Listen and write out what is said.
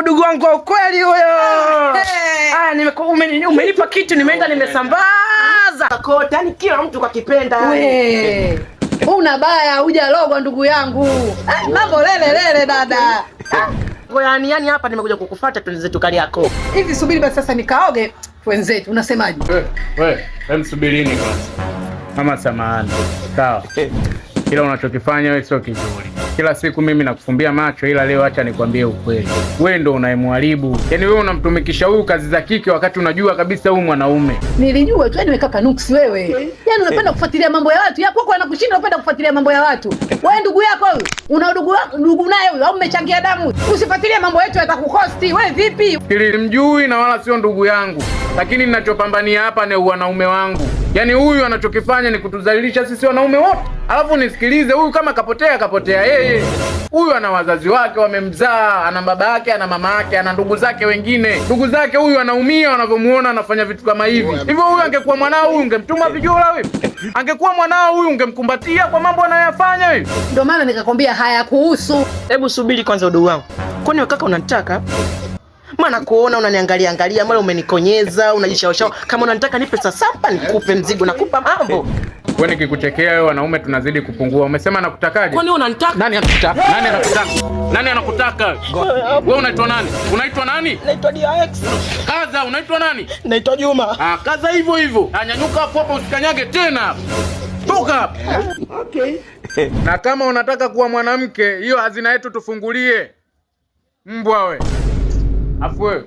udugu wangu wa ukweli huyo. Umenipa kitu nimeenda nimesambaza. Kota ni kila mtu kakipenda. We. Una baya hujalogwa ndugu yangu. Mambo lele dada. Yani hapa nimekuja kukufuata tuenze tukali yako. Hivi subiri basi sasa nikaoge wenzetu. Unasemaje? Wewe msubirini kwanza. Mama samahani. Sawa. Kila unachokifanya wewe sio kizuri. Kila siku mimi nakufumbia macho, ila leo acha nikwambie ukweli. Wewe ndo unayemharibu. Yaani wewe unamtumikisha huyu kazi za kike wakati unajua kabisa huyu mwanaume. Nilijua tu nimekaa kanuksi wewe. Yaani unapenda kufuatilia mambo ya watu. Yapo kwa anakushinda unapenda kufuatilia mambo ya watu. Wewe ndugu yako huyu, una ndugu naye huyu au mmechangia damu? Usifuatilie mambo yetu yatakukosti. Wewe vipi? Nilimjui na wala sio ndugu yangu. Lakini ninachopambania hapa ni wanaume wangu. Yaani huyu anachokifanya ni kutudhalilisha sisi wanaume wote. Alafu nisikilize, huyu kama kapotea yeye. Huyu ana wazazi wake wamemzaa, ana baba yake, ana mama yake, ana ndugu zake wengine. Ndugu zake huyu anaumia wanavyomuona anafanya vitu kama hivi. Hivyo huyu angekuwa mwanao huyu ungemtuma vijora wewe? Angekuwa mwanao huyu ungemkumbatia kwa mambo anayoyafanya wewe? Ndio maana nikakwambia hayakuhusu. Hebu subiri kwanza udugu wangu. Kwani wewe kaka unanitaka? Maana kuona unaniangalia mara umenikonyeza, unajishawashao. Kama unanitaka nipe sasa nikupe mzigo nakupa mambo. Wewe nikikuchekea wewe wanaume tunazidi kupungua. Umesema nakutakaje? Kwani unanitaka? Nani anakutaka? Nani anakutaka? Wewe unaitwa nani? Unaitwa nani? Naitwa DX. Kaza, unaitwa nani? Naitwa Juma. Kaza hivyo. Anyanyuka hapo usikanyage tena. Toka hapa. Okay. Na kama unataka kuwa mwanamke, hiyo hazina yetu tufungulie. Mbwa wewe. Afu wewe.